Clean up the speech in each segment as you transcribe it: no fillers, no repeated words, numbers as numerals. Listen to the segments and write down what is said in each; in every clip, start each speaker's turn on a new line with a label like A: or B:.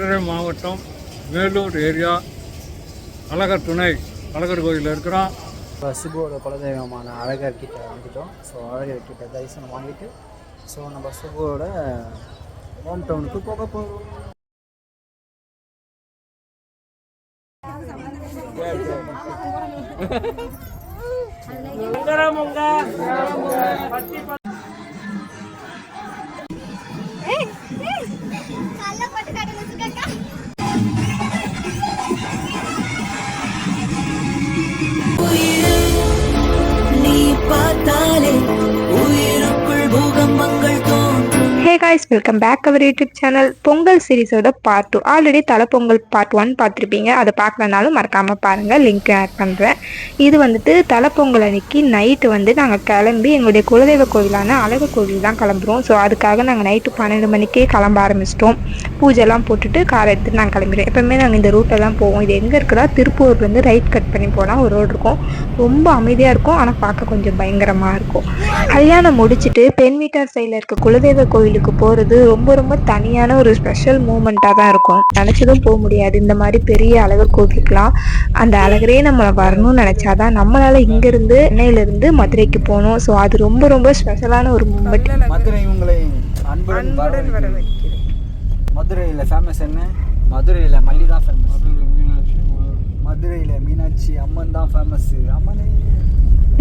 A: மதுரை மாவட்டம் மேலூர் ஏரியா அழகர் துணை அழகர் கோயிலில் இருக்கிறோம்.
B: சுபோட குலதெய்வமான அழகர் கிட்ட வந்துட்டோம். ஸோ அழகர் கிட்ட தரிசனம் வாங்கிட்டு ஸோ நம்ம சுபோட ஹோம் டவுனுக்கு போக போகிறோம்.
C: Hey guys, welcome back our YouTube channel. Pongal சீரிஸோட பார்ட் 2 ஆல்ரெடி தலை பொங்கல் பார்ட் 1 பார்த்துருப்பீங்க. அதை பார்க்கலனாலும் மறக்காமல் பாருங்கள், லிங்க் ஆட் பண்ணுறேன். இது வந்துட்டு தலை பொங்கல் அன்னைக்கு நைட்டு வந்து நாங்கள் கிளம்பி எங்களுடைய குலதெய்வ கோவிலான அழகர் கோவில் தான் கிளம்புறோம். ஸோ அதுக்காக நாங்கள் நைட்டு 12 மணிக்கே கிளம்ப ஆரம்பிச்சிட்டோம். பூஜைலாம் போட்டுட்டு கார் எடுத்துகிட்டு நாங்கள் கிளம்பிடுவோம். எப்போவுமே நாங்கள் இந்த ரூட்டை தான் போவோம். இது எங்கே இருக்குதா, திருப்பூர்லேருந்து ரைட் கட் பண்ணி போனால் ஒரு ரோடு இருக்கும். ரொம்ப அமைதியாக இருக்கும், ஆனால் பார்க்க கொஞ்சம் பயங்கரமாக இருக்கும். கல்யாணம் முடிச்சுட்டு பெண் வீட்டார் சைடில் இருக்க குலதெய்வ கோவிலுக்கு போகிறது ரொம்ப ரொம்ப தனியான ஒரு ஸ்பெஷல் மூமெண்ட்டாக தான் இருக்கும். நினச்சதும் போக முடியாது. இந்த மாதிரி பெரிய அழகர் கோவிலுக்குலாம் அந்த அழகரே நம்ம வரணும்னு நினச்சாதான் நம்மளால் இங்கேருந்து சென்னையிலேருந்து மதுரைக்கு போகணும். ஸோ அது ரொம்ப ரொம்ப ஸ்பெஷலான ஒரு மூமெண்ட்.
B: மதுரை உங்களை அன்புடன் வர வைக்கிறேன். மதுரையில் ஃபேமஸ் என்ன? மதுரையில் மல்லி தான் ஃபேமஸ். மதுரையில் மீனாட்சி அம்மன் தான் ஃபேமஸ். அம்மனே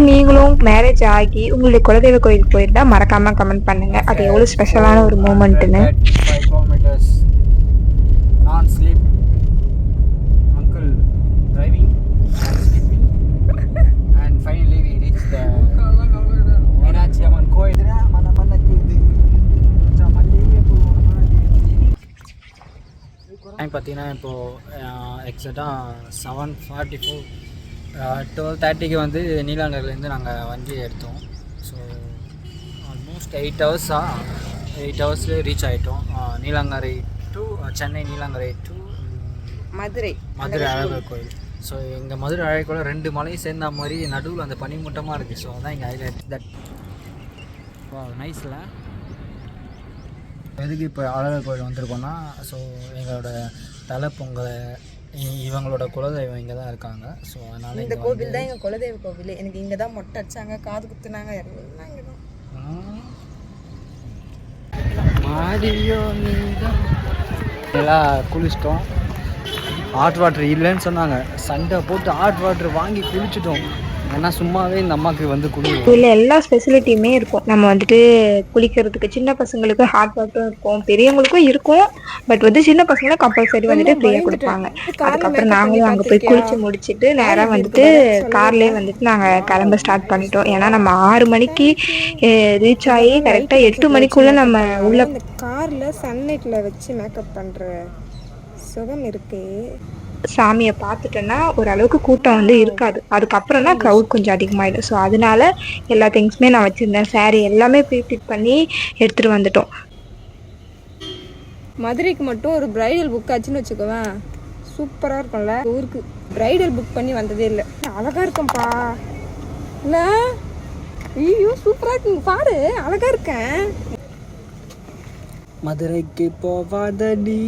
C: நீங்களும் மேரேஜ் ஆகி உங்களுடைய குலதெய்வ கோயிலுக்கு போயிருந்தா மறக்காம கமெண்ட் பண்ணுங்க, அது எவ்வளவு ஸ்பெஷலான ஒரு மூமெண்ட்னு.
B: 5 kilometers non sleep uncle driving and sleeping and finally we reached the Meenakshi Amman கோயில். டைம் பார்த்தீங்கன்னா இப்போது எக்ஸாக்டாக 7:44 12:30க்கு வந்து நீலாங்கரிலேருந்து நாங்கள் வண்டி எடுத்தோம். ஸோ ஆல்மோஸ்ட் 8 ஹவர்ஸில் ரீச் ஆகிட்டோம். நீலாங்கரை டு சென்னை, நீலாங்கரை டு மதுரை அழகர் கோயில். ஸோ எங்கள் மதுரை அழகர் கோயில் 2 மலையும் சேர்ந்த மாதிரி நடுவில் அந்த பனிமூட்டமாக இருக்குது. ஸோ அதான் எங்கள் ஹைலைட். தட் நைஸில் எதுக்கு இப்போ அழகர் கோயில் வந்திருக்கோன்னா, ஸோ எங்களோட தலை பொங்கலை இவங்களோட குலதெய்வம் இங்கே தான் இருக்காங்க. ஸோ அதனால்
D: இந்த கோவில் தான் எங்கள் குலதெய்வ கோவில். எனக்கு இங்கே தான் மொட்டை அடிச்சாங்க, காது குத்துனாங்க, எல்லாம் இங்கே தான்.
B: மாரியோ எல்லாம் குளிச்சிட்டோம். ஹாட் வாட்டர் இல்லைன்னு சொன்னாங்க. சண்டை போட்டு ஹாட் வாட்டர் வாங்கி குளிச்சிட்டோம். ஏன்னா சும்மாவே இந்த அம்மாவுக்கு வந்து குளிக்கும்.
C: இல்லை, எல்லா ஃபெசிலிட்டியுமே இருக்கும். நம்ம வந்துட்டு குளிக்கிறதுக்கு சின்ன பசங்களுக்கு ஹாட் வாட்டரும் இருக்கும், பெரியவங்களுக்கும் இருக்கும். பட் வந்து சின்ன பசங்களும் கம்பல்சரி வந்துட்டு ஃப்ரீயாக கொடுப்பாங்க. அதுக்கப்புறம் நாங்களும் அங்கே போய் குளிச்சு முடிச்சுட்டு நேராக வந்துட்டு கார்லேயே வந்துட்டு நாங்கள் கிளம்ப ஸ்டார்ட் பண்ணிட்டோம். ஏன்னா நம்ம 6 மணிக்கு ரீச் ஆகி கரெக்டாக 8 மணிக்குள்ளே நம்ம உள்ள
D: காரில் சன்லைட்டில் வச்சு மேக்கப் பண்ணுற சுகம் இருக்கு.
C: சாமியை பார்த்துட்டோன்னா ஓரளவுக்கு கூட்டம் வந்து இருக்காது. அதுக்கப்புறம் தான் க்ரௌட் கொஞ்சம் அதிகமாகிடும். ஸோ அதனால எல்லா திங்ஸுமே நான் வச்சுருந்தேன். சாரீ எல்லாமே ப்ரீஃபிட் பண்ணி எடுத்துகிட்டு வந்துட்டோம்.
D: மதுரைக்கு மட்டும் ஒரு ப்ரைடல் புக் ஆச்சுன்னு வச்சுக்கோவேன், சூப்பராக இருக்கும்ல. ஊருக்கு ப்ரைடல் புக் பண்ணி வந்ததே இல்லை. அழகாக இருக்கும்ப்பா. இல்லை ஐயோ சூப்பராக இருக்குங்க, பாரு அழகாக இருக்கேன்.
B: மதுரைக்கு போவாதடி,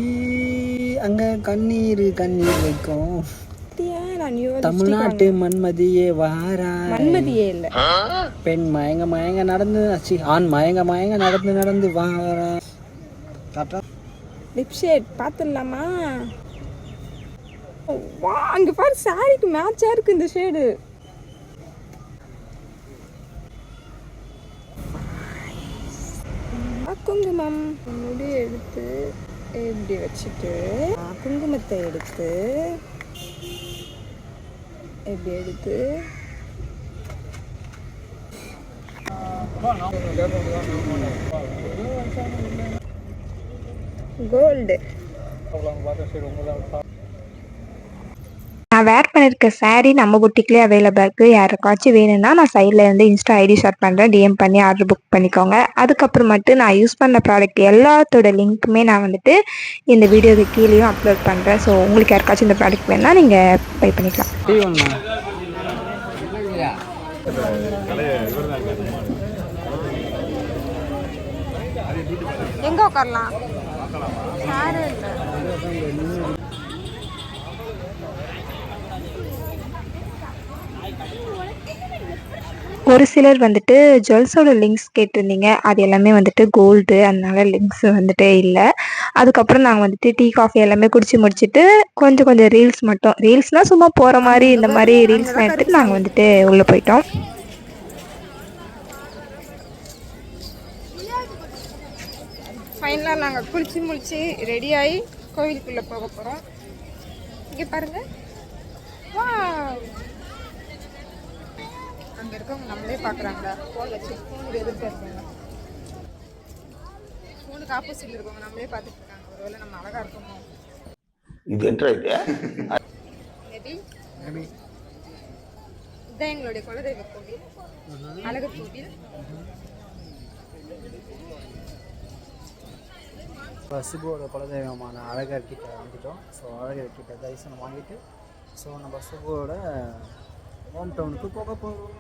B: அங்க கண்ணீர் வைக்கும். தமிழ்நாட்டு மன்மதியே வாரா.
D: மன்மதியே இல்ல,
B: பெண் மயங்க நடந்து ஆண் மயங்க நடந்து வாரா.
D: லிப்ஷேட் பார்த்துடலாமா? வா, அங்க பாரு சாரிக்கு மேட்சா இருக்கு இந்த ஷேடு. குங்குமம் முடி எடுத்து இப்படி வச்சுட்டு குங்குமத்தை எடுத்து இப்படி எடுத்து கோல்டு.
C: நான் வேர் பண்ணியிருக்க சாரீ நம்ம புட்டிக்லேயே அவைலபிளாக இருக்குது. யாருக்காச்சும் வேணும்னா நான் சைடில் இருந்து இன்ஸ்டா ஐடி ஷேர் பண்ணுறேன், டிஎம் பண்ணி ஆர்டர் புக் பண்ணிக்கோங்க. அதுக்கப்புறமேட்டு நான் யூஸ் பண்ண ப்ராடக்ட் எல்லாத்தோட லிங்க்குமே நான் வந்துட்டு இந்த வீடியோக்கு கீழேயும் அப்லோட் பண்ணுறேன். ஸோ உங்களுக்கு யாருக்காச்சும் இந்த ப்ராடக்ட் வேணும்னா நீங்கள் பை பண்ணிக்கலாம்.
D: எங்கே உட்காரலாம்? சாரு இல்லை.
C: ஒரு சிலர் வந்துட்டு ஜுவல்ஸோட லிங்க்ஸ் கேட்டிருந்தீங்க. அது எல்லாமே வந்துட்டு கோல்டு, அதனால லிங்க்ஸ் வந்துட்டு இல்லை. அதுக்கப்புறம் நாங்கள் வந்துட்டு டீ காஃபி எல்லாமே குடிச்சு முடிச்சுட்டு கொஞ்சம் கொஞ்சம் ரீல்ஸ் மட்டும், ரீல்ஸ்னால் சும்மா போகிற மாதிரி இந்த மாதிரி ரீல்ஸ்லாம் எடுத்துகிட்டு நாங்கள் வந்துட்டு உள்ளே போயிட்டோம்.
D: ஃபைனலாக நாங்கள் குளிச்சு முடிச்சு ரெடியாகி கோவிலுக்குள்ளே போக போகிறோம். இங்கே பாருங்கள், வா, அங்கே இருக்கவங்க நம்மளே பார்க்குறாங்களா? ஃபோன் வச்சு ஃபோனுக்கு எதிர்த்து இருக்காங்க, ஃபோனுக்கு ஆப்போசிட்டில் இருக்கவங்க நம்மளே பார்த்துட்டு இருக்காங்க. ஒருவேளை நம்ம அழகாக இருக்கோமோ?
E: இது என்ன இது?
D: மேபி இதுதான் எங்களுடைய குலதெய்வ கோவில், அழகர் கோவில்.
B: சுபுவோட குலதெய்வமான அழகர் கிட்ட வந்துட்டோம். ஸோ அழகர் கிட்ட தரிசனம் வாங்கிட்டு ஸோ நம்ம சுபுவோட ஹோம் டவுனுக்கு போக போகிறோம்.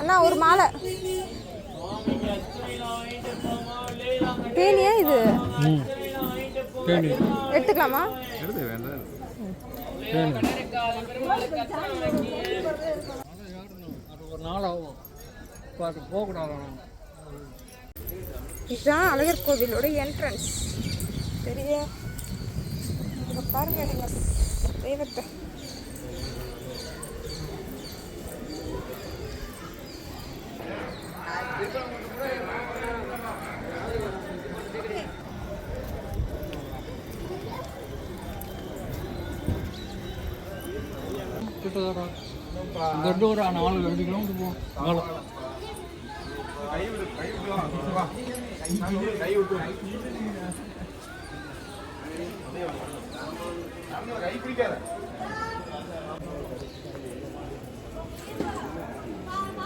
D: அண்ணா ஒரு மாலை தேனியா இது எடுத்துக்கலாமா?
A: ஒரு நாள் ஆகும், பார்த்து போகக்கூடாது.
D: இதுதான் அழகர் கோவிலோட என்ட்ரன்ஸ். பெரிய பாருங்க நீங்க தெய்வத்தை.
A: இங்கிருந்து ஒரு 4-5 கிலோமீட்டர் போகும்.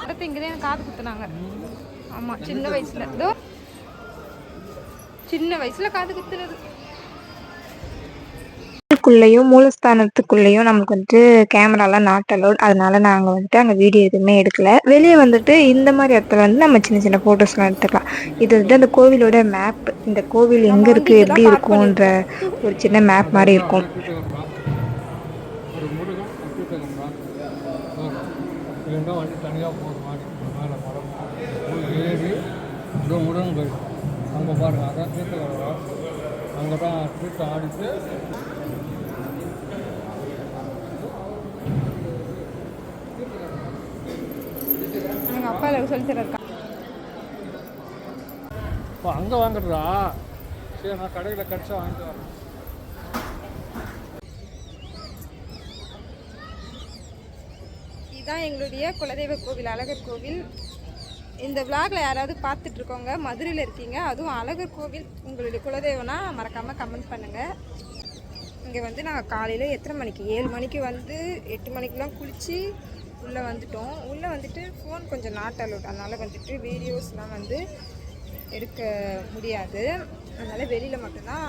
D: அடுத்து இங்கதான் எனக்கு காது குத்துனாங்க. ஆமா, சின்ன வயசுல, இதோ சின்ன வயசுல காது குத்துனது.
C: க்குள்ளேயும் மூலஸ்தானத்துக்குள்ளேயும் நமக்கு வந்துட்டு கேமராலாம் நாட் அலோட், அதனால நாங்கள் வந்துட்டு அங்கே வீடியோ எதுவுமே எடுக்கல. வெளியே வந்துட்டு இந்த மாதிரி இடத்துல வந்து நம்ம சின்ன சின்ன ஃபோட்டோஸ்லாம் எடுத்துக்கலாம். இது வந்துட்டு அந்த கோவிலோட மேப், இந்த கோவில் எங்கே இருக்குது, எப்படி இருக்கும்ன்ற ஒரு சின்ன மேப் மாதிரி இருக்கும்.
A: ஒரு முருகன் அற்புதகம் தான் இருந்தால் வண்டி தனியாக போகிற மாதிரி மேலே மரம் ஏறி இதோ முருகன் கோயில் அங்கே பாருங்கள், அதான் தீர்த்தகரம். அங்கே தான் தீர்த்தம் ஆடிட்டு
D: எங்கள் அப்பா எனக்கு சொல்லி தரக்கா.
A: இப்போ அங்கே வாங்குறதா? சரி, நான் கடையில் கிடச்சா வாங்கிட்டு வரேன்.
D: இதுதான் எங்களுடைய குலதெய்வ கோவில், அழகர் கோவில். இந்த விளாகில் யாராவது பார்த்துட்டு இருக்கோங்க, மதுரையில் இருக்கீங்க, அதுவும் அழகர் கோவில் உங்களுடைய குலதெய்வம்னா மறக்காமல் கமெண்ட் பண்ணுங்கள். இங்கே வந்து நாங்கள் காலையில் எத்தனை மணிக்கு, 7 மணிக்கு வந்து 8 மணிக்கெலாம் குளித்து உள்ளே வந்துட்டோம். உள்ளே வந்துட்டு ஃபோன் கொஞ்சம் நாட் அலோட், அதனால் வந்துட்டு வீடியோஸ்லாம் வந்து எடுக்க முடியாது. அதனால் வெளியில் மட்டும்தான்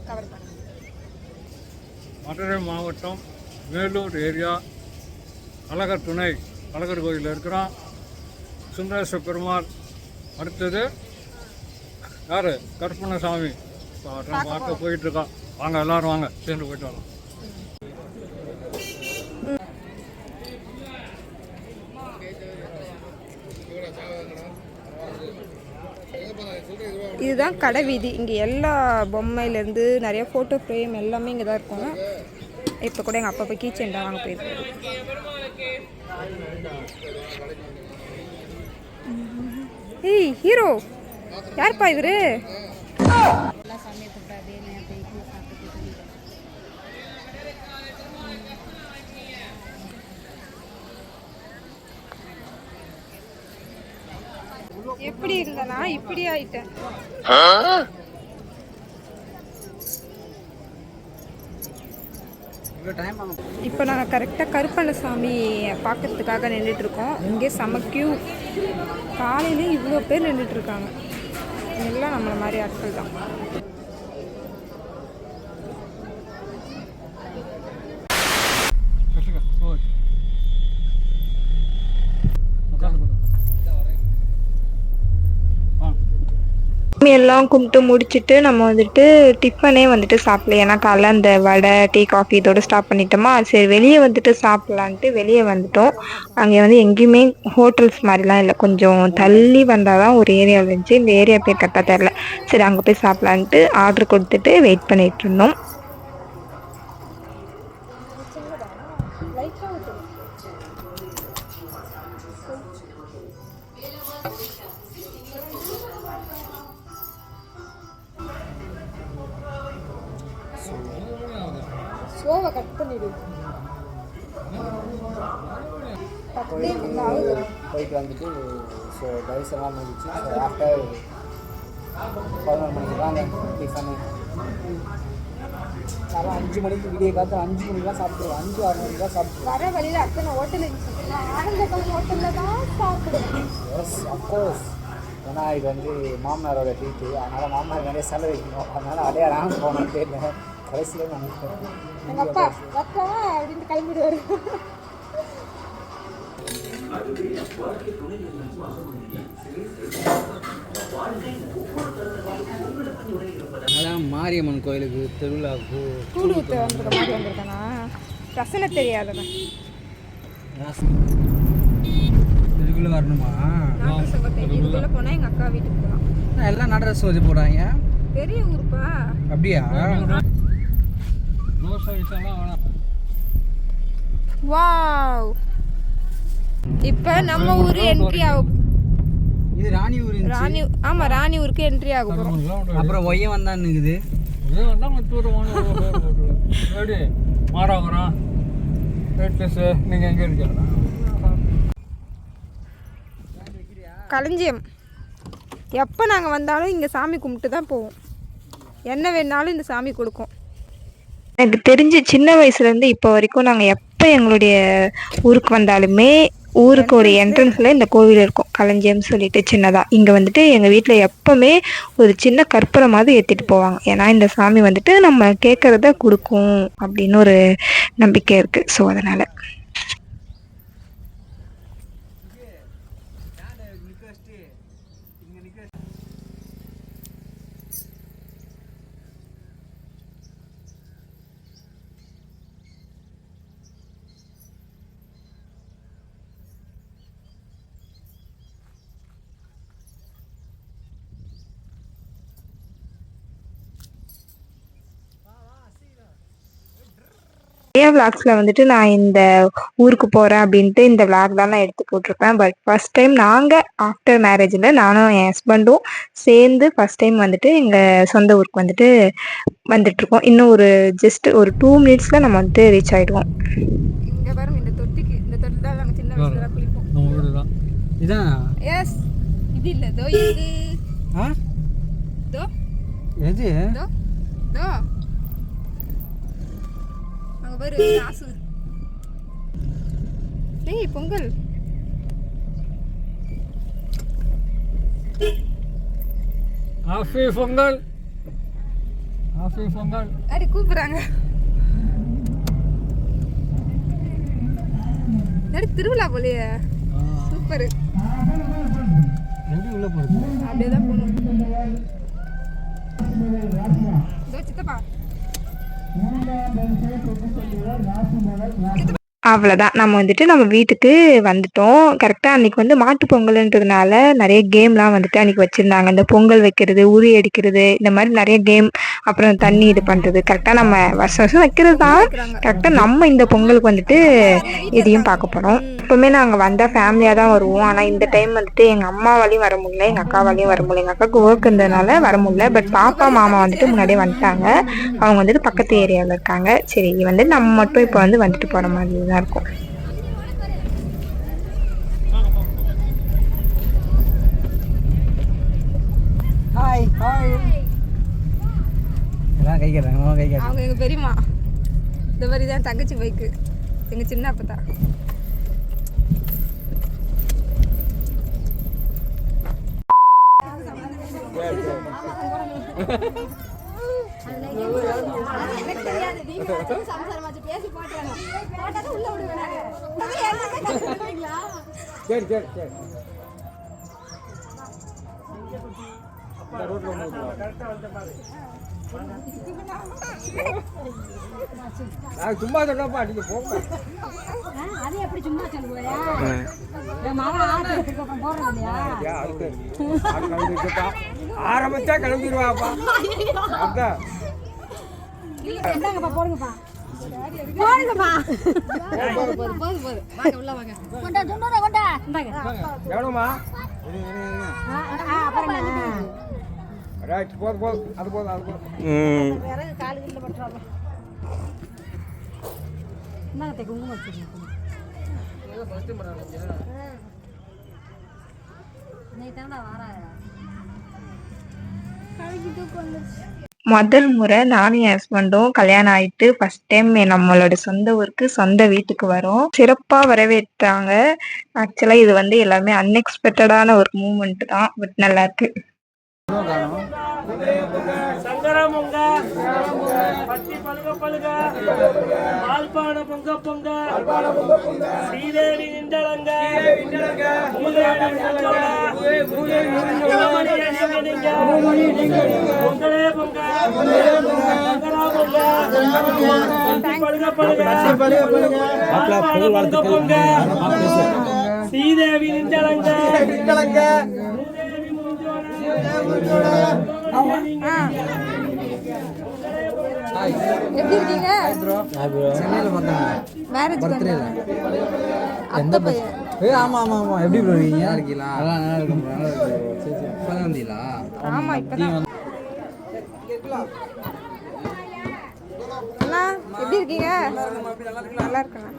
D: கவர் பண்ணுங்க.
A: மதுரை மாவட்டம் வேலூர் ஏரியா அழகர் துணை அழகர் கோயிலில் இருக்கிறோம். சுந்தரேஸ்வர பெருமாள், அடுத்தது யார், கருப்பண்ணசாமி பார்க்க போயிட்டுருக்கோம். வாங்க எல்லோரும் வாங்க, சேர்ந்து போயிட்டு வரலாம்.
D: இதுதான் கடை வீதி. இங்கே எல்லா பொம்மையிலேருந்து நிறைய ஃபோட்டோ ஃப்ரேம் எல்லாமே இங்கே தான் இருக்கும். இப்போ கூட எங்கள் அப்பா போய் கீச்செண்டா வாங்க போயிருக்காரு. ஏய் ஹீரோ, யார்ப்பா இவரு? எப்படி இருந்தனா இப்படி ஆயிட்டேன். இப்போ நாங்கள் கரெக்டாக கருப்பண்ணசாமி பார்க்கறதுக்காக நின்றுட்டுருக்கோம். இங்கே செம கியூ. காலையிலே இவ்வளோ பேர் நின்றுட்டுருக்காங்க. எல்லாம் நம்மளை மாதிரி ஆட்கள் தான்.
C: எல்லாம் கும்பிட்டு முடிச்சுட்டு நம்ம வந்துட்டு டிஃபனே வந்துட்டு சாப்பிடல. ஏன்னா காலைல அந்த வடை டீ காஃபி இதோட ஸ்டாப் பண்ணிட்டோமா. சரி வெளியே வந்துட்டு சாப்பிட்லான்ட்டு வெளியே வந்துட்டோம். அங்கே வந்து எங்கேயுமே ஹோட்டல்ஸ் மாதிரிலாம் இல்லை, கொஞ்சம் தள்ளி வந்தால் தான் ஒரு ஏரியாவில் இருந்துச்சு. இந்த ஏரியா பேர் கரெக்டாக தெரில. சரி அங்கே போய் சாப்பிட்லான்ட்டு ஆர்டர் கொடுத்துட்டு வெயிட் பண்ணிகிட்டு இருந்தோம்.
D: ஸ்லோவை கட் பண்ணிடு.
B: போயிட்டு வந்துட்டு ஸோ தரிசனமாக முடிச்சு ஸோ ஆஃப்டர் 11 மணிக்கு தான் டிஃபனு. நல்லா 5 மணிக்கு விடிய காத்து 5 மணிக்கெலாம் சாப்பிடுவோம். 5-6 மணிக்கெலாம் சாப்பிடுவோம்.
D: வர வழியில் அத்தனை ஹோட்டல் இருந்துச்சு. நான் ஆனந்தபவன் ஹோட்டலில் தான் சாப்பிடுவேன்.
B: Yes of course. ஏன்னா இது வந்து மாமனாரோட ட்ரீட்டு, அதனால் மாமனார் நிறைய செலவு வைக்கணும். அதனால் அடையாளம் போனோன்னு தெரியல. கடைசியில் நாங்கள்
D: எங்கள் அப்பா வச்சா அப்படின்ட்டு கிளம்பிடுவார்.
B: அதான் மாரியம்மன் கோயிலுக்கு திருவிழாவுக்கு
D: கூடு ஊற்ற வந்துருக்க மாதிரி வந்திருக்கானா ரசனை தெரியாதவன்.
B: இதுக்குள்ளே வரணுமா?
D: இதுக்குள்ளே போனால் எங்கள் அக்கா வீட்டுக்கு போகலாம்.
B: எல்லாம் நடரசம் வச்சு போடுறாங்க.
D: பெரிய ஊருப்பா.
B: அப்படியா?
A: தோசை விஷயம்லாம் வேணாம்.
D: வாவ், இப்போ நம்ம ஊர் என்ட்ரி ஆகும்.
B: இது ராணி ஊர்.
D: ராணி, ஆமாம் ராணி ஊருக்கு என்ட்ரி ஆக போகிறோம்.
B: அப்புறம் ஒய்யம் வந்தான்னுக்குது.
A: எப்படி மாறாவரம் வெட்லஸு நீங்கள் எங்கே இருக்கீங்களா?
D: களஞ்சியம். எப்போ நாங்கள் வந்தாலும் இங்கே சாமி கும்பிட்டு தான் போவோம். என்ன வேணாலும் இந்த சாமி கொடுக்கும்.
C: எனக்கு தெரிஞ்சு சின்ன வயசுலேருந்து இப்போ வரைக்கும் நாங்கள் எப்போ எங்களுடைய ஊருக்கு வந்தாலுமே ஊருக்கு ஒரு என்ட்ரன்ஸில் இந்த கோவில் இருக்கும், களஞ்சியம் சொல்லிட்டு சின்னதாக. இங்கே வந்துட்டு எங்கள் வீட்டில் எப்போவுமே ஒரு சின்ன கற்பூரம் மாதிரி ஏற்றிட்டு போவாங்க. ஏன்னா இந்த சாமி வந்துட்டு நம்ம கேட்குறத கொடுக்கும் அப்படின்னு ஒரு நம்பிக்கை இருக்குது. ஸோ அதனால் நிறைய விளாக்ஸில் வந்துட்டு நான் இந்த ஊருக்கு போகிறேன் அப்படின்ட்டு இந்த விளாக் தான் நான் எடுத்து போட்டிருப்பேன். பட் ஃபஸ்ட் டைம் நாங்கள் ஆஃப்டர் மேரேஜில் நானும் என் ஹஸ்பண்டும் சேர்ந்து ஃபஸ்ட் டைம் வந்துட்டு எங்கள் சொந்த ஊருக்கு வந்துட்டு வந்துட்டுருக்கோம். இன்னும் ஒரு ஜஸ்ட் ஒரு 2 மினிட்ஸில் நம்ம வந்துட்டு ரீச் ஆகிடுவோம்.
D: இங்கே பாருங்க, இந்த தொட்டி தான் நாங்கள் சின்ன வயசுல குளிப்போம்.
A: நம்ம வீடு தான்
B: இதான்.
D: எஸ், இது இல்லை தோ இது.
B: ஆ
D: தோ
B: எது?
D: தோ தோ அங்கே பாரு ராசு. டேய் பொங்கல்.
A: Happy Pongal, happy Pongal.
D: அடி கூப்பிட்றாங்க. நடி திருவிழா போலையே. சூப்பர்.
B: எப்படி உள்ளே போகிறது?
D: அப்படியே தான் போகணும். இதோ சித்தப்பா.
C: அவ்வளோதான், நம்ம வந்துட்டு நம்ம வீட்டுக்கு வந்துட்டோம். கரெக்டாக அன்றைக்கி வந்து மாட்டு பொங்கல்ன்றதுனால நிறைய கேம்லாம் வந்துட்டு அன்றைக்கி வச்சுருந்தாங்க. இந்த பொங்கல் வைக்கிறது, உரி அடிக்கிறது, இந்த மாதிரி நிறைய கேம், அப்புறம் தண்ணி இது பண்ணுறது. கரெக்டாக நம்ம வருஷம் வருஷம் வைக்கிறது தான். கரெக்டாக நம்ம இந்த பொங்கலுக்கு வந்துட்டு இதையும் பார்க்க போகிறோம். எப்போவுமே நாங்கள் வந்தால் ஃபேமிலியாக தான் வருவோம். ஆனால் இந்த டைம் வந்துட்டு எங்கள் அம்மாவாலையும் வர முடியல, எங்கள் அக்காவாலையும் வர முடியல. எங்கள் அக்காவுக்கு ஒர்க் இருந்ததுனால வர முடியல. பட் பாப்பா மாமா வந்துட்டு முன்னாடியே வந்துட்டாங்க. அவங்க வந்துட்டு பக்கத்து ஏரியாவில் இருக்காங்க. சரி வந்து நம்ம மட்டும் இப்போ வந்து வந்துட்டு போகிற மாதிரி தான் இருக்கும்.
B: Hi hi. எல்லாம் கை கேட்றாங்க. கை கேட்றாங்க.
D: அவங்க எங்கள் பெரியம்மா. இந்த மாதிரி தான் தங்கச்சி பைக்கு. எங்கள் சின்ன அப்பா தான்.
A: இந்த ரோட்டில் வந்து நான் சும்மா சொன்னப்பா நீங்கள் போங்க.
F: அது எப்படி சும்மா சொல்லுவோயா? போடுறது இல்லையா?
A: ஆரம்பிச்சா கிளம்பிடுவாப்பா. அதான்
F: என்னங்கப்பா போடுங்கப்பா போடுங்கப்பா. கொண்டா தொண்ணூறு கொண்டா
A: எவ்வளோமா?
F: அப்புறம்
A: ரைட் போதும் போதும் அது போதும் அது போதும்.
F: விறகு காலு கிட்ட பட்டுறாங்க. என்னங்க குங்குமம் வச்சுருக்கீங்க? இன்னைக்கு தானே வாராயா?
C: முதல் முறை நானும் என் ஹஸ்பண்டும் கல்யாணம் ஆயிட்டு ஃபர்ஸ்ட் டைம் நம்மளோட சொந்த ஊருக்கு சொந்த வீட்டுக்கு வரோம். சிறப்பா வரவேற்றாங்க. ஆக்சுவலா இது வந்து எல்லாமே அன்எக்ஸ்பெக்டடான ஒரு மூமெண்ட் தான். பட் நல்லா இருக்கு.
G: சங்கரமொங்க பட்டி பழுக பழுக பால்பான பொங்க பொங்க ஸ்ரீதேவி நின்றலங்க பொங்கலே பொங்க பழுக பழுக பொங்க பொங்க ஸ்ரீதேவி நின்றலங்க
D: எப்படி இருக்கீங்க?
B: சென்னையில் பார்த்தாங்க
D: மேரேஜ்
B: எந்த பையன்? ஆமாம் ஆமாம் ஆமாம். எப்படி ப்ரோ இருக்கீங்க? நல்லா இருக்கீங்களா? நல்லா இருக்கும் ப்ரோ. நல்லா இருக்கு. சரி சரி. இப்போ தான் வந்தீங்களா?
D: ஆமா இப்பதான். அண்ணா எப்படி இருக்கீங்க? நல்லா இருக்கேன்.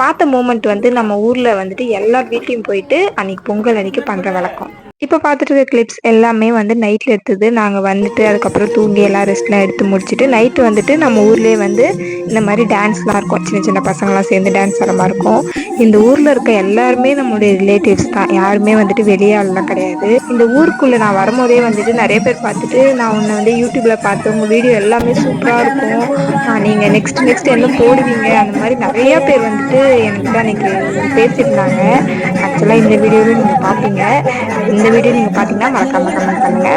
C: பார்த்த மூமெண்ட் வந்து நம்ம ஊர்ல வந்துட்டு எல்லார் வீட்லயும் போயிட்டு அன்னைக்கு பொங்கல் அன்னைக்கு பண்ற வழக்கம். இப்போ பார்த்துட்டு இருக்க கிளிப்ஸ் எல்லாமே வந்து நைட்டில் எடுத்தது. நாங்கள் வந்துட்டு அதுக்கப்புறம் தூங்கி எல்லாம் ரெஸ்ட்லாம் எடுத்து முடிச்சுட்டு நைட்டு வந்துட்டு நம்ம ஊர்லேயே வந்து இந்த மாதிரி டான்ஸ்லாம் இருக்கும். சின்ன சின்ன பசங்களாம் சேர்ந்து டான்ஸ் ஆடுற மாதிரி இருக்கும். இந்த ஊரில் இருக்க எல்லாருமே நம்மளுடைய ரிலேட்டிவ்ஸ் தான். யாருமே வந்துட்டு வெளியாளெலாம் கிடையாது. இந்த ஊருக்குள்ளே நான் வரும்போதே வந்துட்டு நிறைய பேர் பார்த்துட்டு நான் உன்னை வந்து யூடியூப்பில் பார்த்து உங்கள் வீடியோ எல்லாமே சூப்பராக இருக்கும், நீங்கள் நெக்ஸ்ட் என்ன போடுவீங்க, அந்த மாதிரி நிறையா பேர் வந்துட்டு என்கிட்ட அன்றைக்கி பேசியிருந்தாங்க. ஆக்சுவலாக இந்த வீடியோவில் நீங்கள் பார்ப்பீங்க. இந்த வீடியோ நீங்கள் பார்த்தீங்கன்னா மறக்காம கமெண்ட் பண்ணுங்க.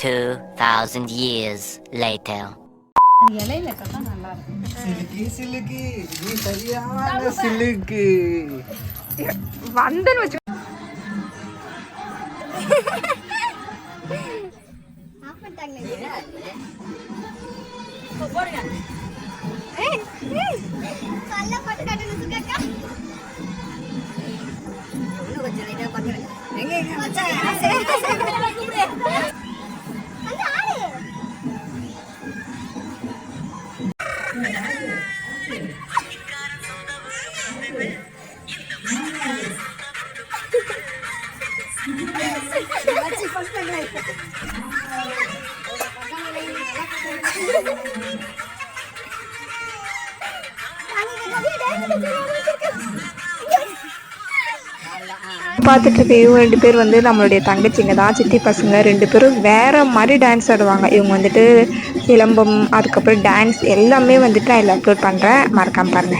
H: 2000 years later.
F: இலையில கட்டா நல்லா இருக்கும்.
B: சிலுக்கு நீ சரியான சிலுக்கு
D: வந்தன்னு வச்சு
C: பார்த்துட்டு இருக்க இவங்க 2 பேர் வந்து நம்மளுடைய தங்கச்சிங்க தான். சித்தி பசங்க 2 பேரும் வேற மாதிரி டான்ஸ் ஆடுவாங்க. இவங்க வந்துட்டு சிலம்பம் அதுக்கப்புறம் டான்ஸ் எல்லாமே வந்துட்டு நான் இதில் அப்லோட் பண்ணுறேன், மறக்காம பாருங்க.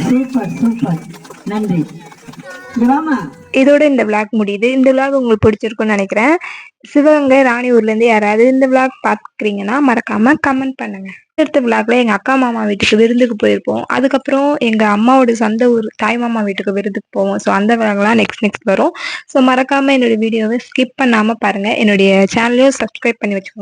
I: சூப்பர் சூப்பர் நன்றி சிவாமா.
C: இதோட இந்த விளாக் முடியுது. இந்த விளாக் உங்களுக்கு பிடிச்சிருக்குன்னு நினைக்கிறேன். சிவகங்கை ராணியூர்லேருந்து யாராவது இந்த விளாக் பார்க்குறீங்கன்னா மறக்காம கமெண்ட் பண்ணுங்க. அடுத்த விளாக்ல எங்கள் அக்கா மாமா வீட்டுக்கு விருந்துக்கு போயிருப்போம். அதுக்கப்புறம் எங்கள் அம்மாவோட சொந்த ஊர் தாய் மாமா வீட்டுக்கு விருந்துக்கு போவோம். ஸோ அந்த விளாக்லாம் நெக்ஸ்ட் வரும். ஸோ மறக்காம என்னோட வீடியோவை ஸ்கிப் பண்ணாமல் பாருங்கள். என்னுடைய சேனலையும் சப்ஸ்கிரைப் பண்ணி வச்சுக்கோங்க.